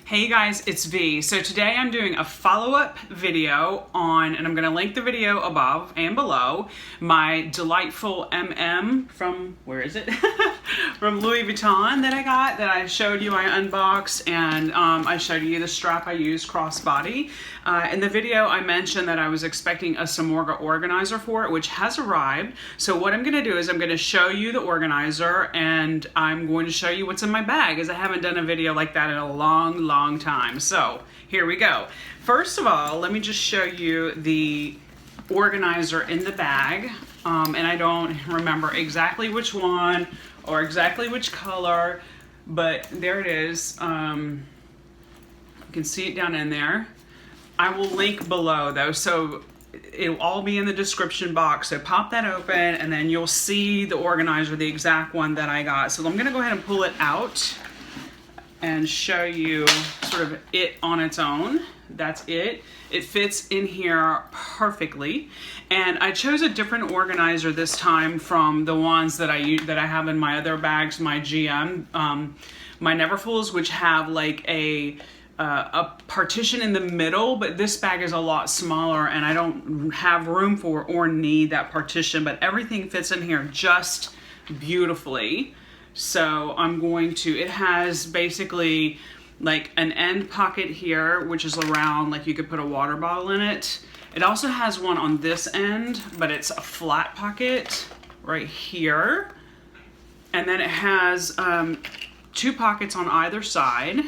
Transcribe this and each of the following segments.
Hey guys, it's V. So today I'm doing a follow-up video on, and I'm going to link the video above and below, my delightful MM from, where is it? From Louis Vuitton that I got, that I showed you, I unboxed, and I showed you the strap I used crossbody. In the video I mentioned that I was expecting a Samorga organizer for it, which has arrived. So what I'm going to do is I'm going to show you the organizer, and I'm going to show you what's in my bag, as I haven't done a video like that in a long time. So here we go. First of all, let me just show you the organizer in the bag. And I don't remember exactly which one or exactly which color, but there it is. You can see it down in there. I will link below though, so it'll all be in the description box. So pop that open and then you'll see the organizer, the exact one that I got. So I'm gonna go ahead and pull it out and show you sort of it on its own. That's it. It fits in here perfectly. And I chose a different organizer this time from the ones that I have in my other bags, my GM, my Neverfulls, which have like a partition in the middle, but this bag is a lot smaller and I don't have room for or need that partition, but everything fits in here just beautifully. So I'm going to, it has basically like an end pocket here, which is around, like you could put a water bottle in it. It also has one on this end, but it's a flat pocket right here. And then it has two pockets on either side.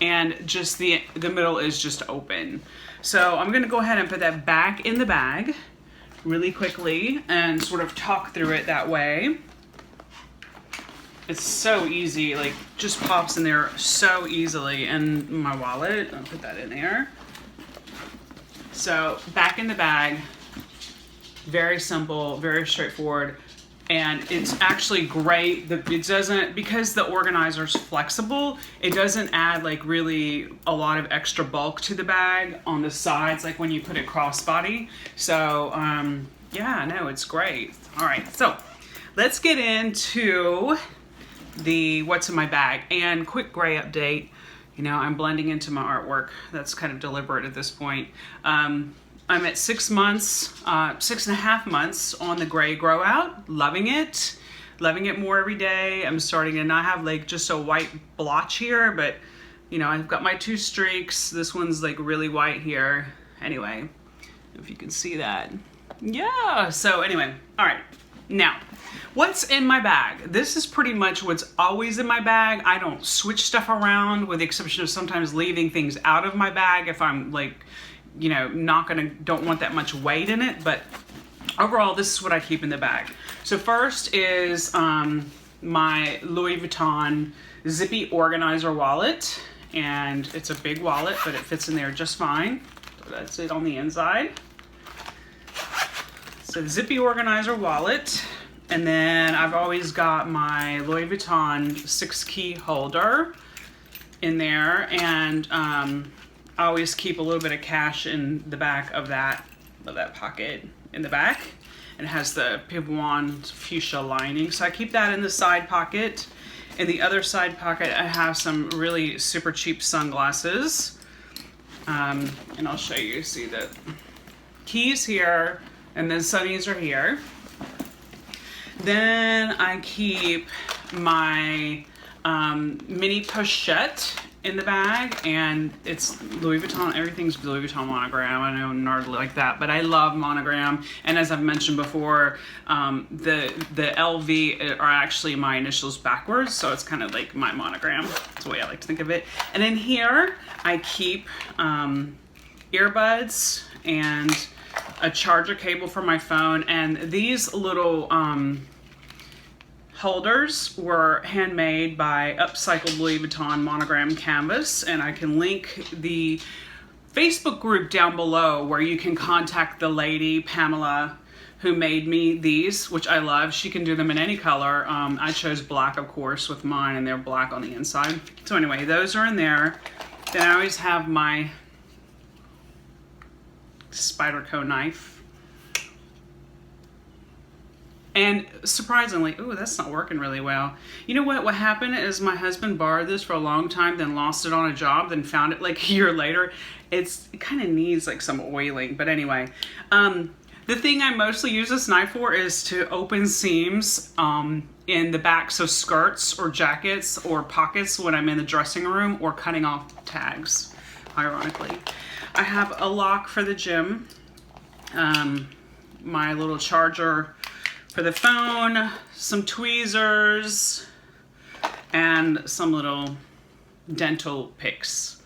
And just the middle is just open. So I'm gonna go ahead and put that back in the bag really quickly and sort of talk through it that way. It's so easy, like just pops in there so easily. And my wallet, I'll put that in there. So back in the bag, very simple, very straightforward. And it's actually great that it doesn't, because the organizer's flexible, it doesn't add like really a lot of extra bulk to the bag on the sides, like when you put it crossbody. So yeah, no, it's great. All right, so let's get into the what's in my bag. And quick gray update, you know, I'm blending into my artwork. That's kind of deliberate at this point. I'm at 6 months, 6.5 months on the gray grow out. Loving it more every day. I'm starting to not have like just a white blotch here, but you know, I've got my 2 streaks. This one's like really white here. Anyway, if you can see that. Yeah, so anyway, all right. Now, what's in my bag? This is pretty much what's always in my bag. I don't switch stuff around with the exception of sometimes leaving things out of my bag if I'm like, you know, don't want that much weight in it, but overall this is what I keep in the bag. So first is my Louis Vuitton zippy organizer wallet, and it's a big wallet, but it fits in there just fine. So that's it on the inside. So zippy organizer wallet, and then I've always got my Louis Vuitton 6-key holder in there, and I always keep a little bit of cash in the back of that pocket in the back. And it has the Pivoine fuchsia lining, so I keep that in the side pocket. In the other side pocket, I have some really super cheap sunglasses. And I'll show you, see the keys here, and then sunnies are here. Then I keep my mini pochette in the bag, and it's Louis Vuitton. Everything's Louis Vuitton monogram. I know nerd like that, but I love monogram. And as I've mentioned before, the LV are actually my initials backwards, so it's kind of like my monogram. That's the way I like to think of it. And in here, I keep earbuds and a charger cable for my phone, and these little holders were handmade by Upcycled Louis Vuitton monogram canvas, and I can link the Facebook group down below where you can contact the lady, Pamela, who made me these, which I love. She can do them in any color. I chose black, of course, with mine, and they're black on the inside. So anyway, those are in there. Then I always have my SPYDERCO knife. And surprisingly, ooh, that's not working really well. You know what happened is my husband borrowed this for a long time, then lost it on a job, then found it like a year later. It kind of needs like some oiling, but anyway. The thing I mostly use this knife for is to open seams in the back, so skirts or jackets or pockets when I'm in the dressing room, or cutting off tags, ironically. I have a lock for the gym, my little charger for the phone, some tweezers, and some little dental picks,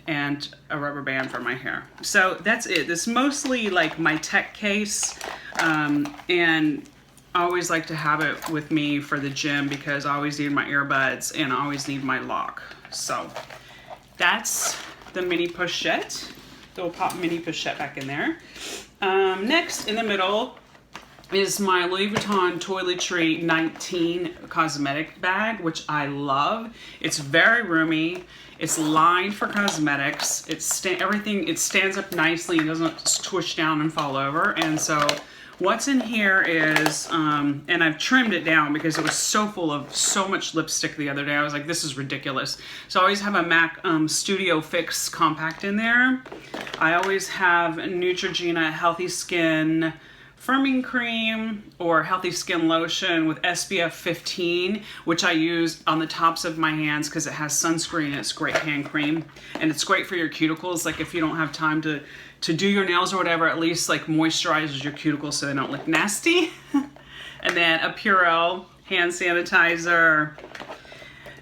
and a rubber band for my hair. So that's it. This is mostly like my tech case, and I always like to have it with me for the gym because I always need my earbuds and I always need my lock. So that's the mini pochette. So we'll pop mini pochette back in there. Next in the middle is my Louis Vuitton Toiletry 19 cosmetic bag, which I love. It's very roomy. It's lined for cosmetics. It stands up nicely and doesn't twitch down and fall over. And so what's in here is, and I've trimmed it down because it was so full of so much lipstick the other day. I was like, this is ridiculous. So I always have a MAC Studio Fix compact in there. I always have Neutrogena Healthy Skin firming cream or healthy skin lotion with SPF 15, which I use on the tops of my hands because it has sunscreen and it's great hand cream. And it's great for your cuticles. Like if you don't have time to do your nails or whatever, at least like moisturizes your cuticles so they don't look nasty. And then a Purell hand sanitizer.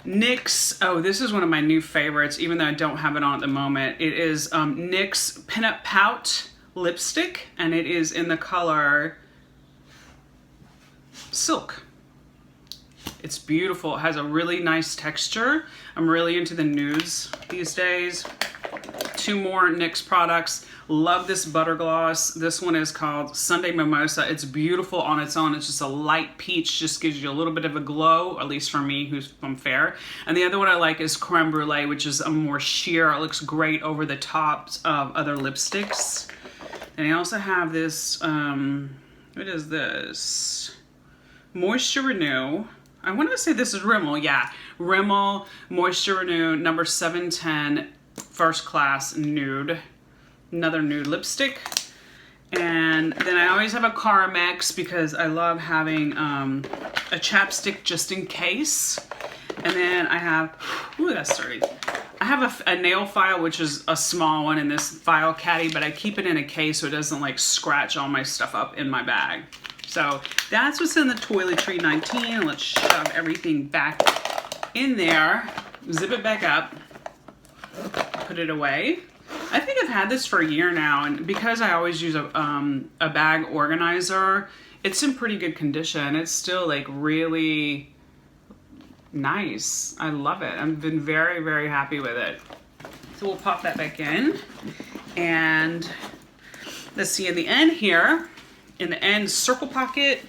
NYX, oh, this is one of my new favorites, even though I don't have it on at the moment. It is NYX Pinup Pout lipstick, and it is in the color Silk. It's beautiful. It has a really nice texture. I'm really into the nudes these days. Two more NYX products. Love this butter gloss. This one is called Sunday Mimosa. It's beautiful on its own. It's just a light peach, just gives you a little bit of a glow, at least for me, I'm fair. And the other one I like is Creme Brulee, which is a more sheer. It looks great over the tops of other lipsticks. And I also have this, what is this? Moisture Renew. I want to say this is Rimmel, yeah. Rimmel Moisture Renew number 710 First Class Nude. Another nude lipstick. And then I always have a Carmex because I love having a chapstick just in case. And then I have, ooh, that's dirty. I have a nail file, which is a small one in this file caddy, but I keep it in a case so it doesn't like scratch all my stuff up in my bag. So that's what's in the Toiletry 19. Let's shove everything back in there, zip it back up, put it away. I think I've had this for a year now, and because I always use a bag organizer, it's in pretty good condition. It's still like really nice. I love it. I've been very, very happy with it. So we'll pop that back in. And let's see, in the end here, in the end, circle pocket,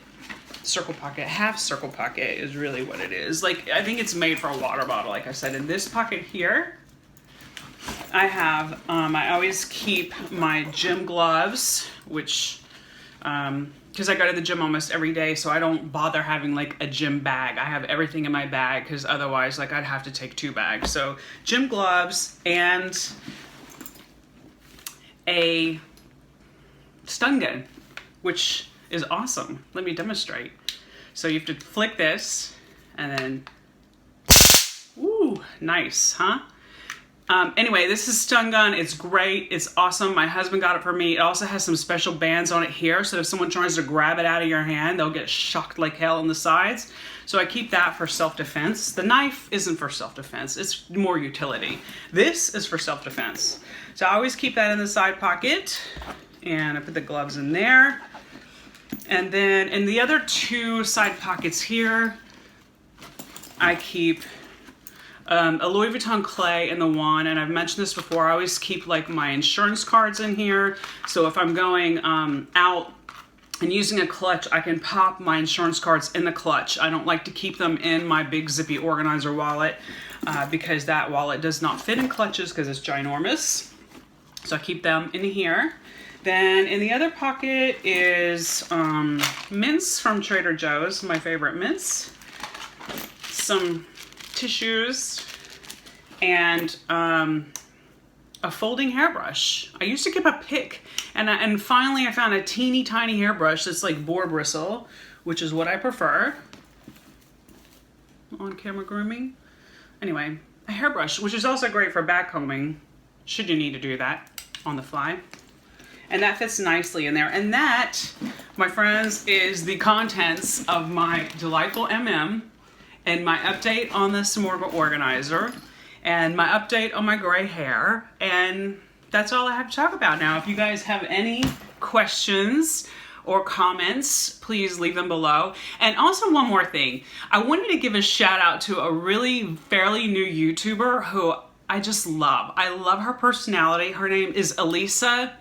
half circle pocket is really what it is. Like, I think it's made for a water bottle, like I said. In this pocket here, I have, I always keep my gym gloves, which, because I go to the gym almost every day, so I don't bother having like a gym bag. I have everything in my bag because otherwise like I'd have to take 2 bags. So gym gloves and a stun gun, which is awesome. Let me demonstrate. So you have to flick this and then, ooh, nice, huh? Anyway, this is stun gun. It's great. It's awesome. My husband got it for me. It also has some special bands on it here, so if someone tries to grab it out of your hand, they'll get shocked like hell on the sides. So I keep that for self-defense. The knife isn't for self-defense. It's more utility. This is for self-defense. So I always keep that in the side pocket, and I put the gloves in there. And then in the other 2 side pockets here, I keep a Louis Vuitton clay in the one, and I've mentioned this before, I always keep like my insurance cards in here. So if I'm going out and using a clutch, I can pop my insurance cards in the clutch. I don't like to keep them in my big zippy organizer wallet because that wallet does not fit in clutches because it's ginormous. So I keep them in here. Then in the other pocket is mints from Trader Joe's, my favorite mints. Some tissues and a folding hairbrush. I used to keep a pick, and finally I found a teeny tiny hairbrush that's like boar bristle, which is what I prefer. On camera grooming. Anyway, a hairbrush, which is also great for back combing, should you need to do that on the fly. And that fits nicely in there. And that, my friends, is the contents of my delightful MM and my update on the Samorga Organizer and my update on my gray hair. And that's all I have to talk about now. If you guys have any questions or comments, please leave them below. And also one more thing, I wanted to give a shout out to a really fairly new YouTuber who I just love. I love her personality. Her name is Elisa.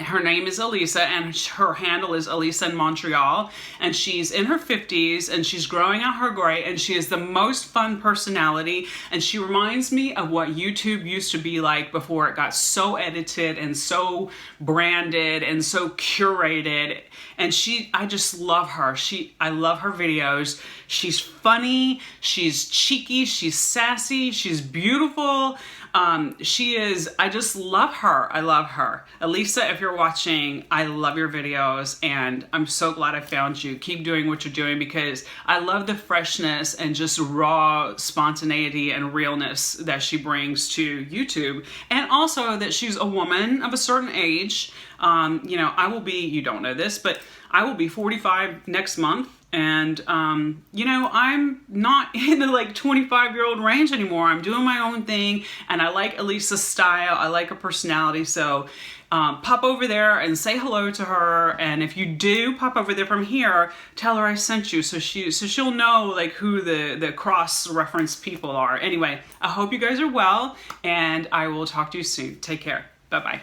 Her name is Elisa, and her handle is Elisa in Montreal, and she's in her 50s, and she's growing out her gray, and she is the most fun personality, and she reminds me of what YouTube used to be like before it got so edited and so branded and so curated. And I just love her. I love her videos. She's funny, she's cheeky, she's sassy, she's beautiful. I just love her. I love her. Elisa, if you're watching, I love your videos, and I'm so glad I found you. Keep doing what you're doing, because I love the freshness and just raw spontaneity and realness that she brings to YouTube. And also that she's a woman of a certain age. You know, I will be, you don't know this, but I will be 45 next month. And, you know, I'm not in the like 25-year-old range anymore. I'm doing my own thing, and I like Elisa's style. I like her personality. So pop over there and say hello to her. And if you do pop over there from here, tell her I sent you, so she'll know like who the cross-reference people are. Anyway, I hope you guys are well, and I will talk to you soon. Take care. Bye-bye.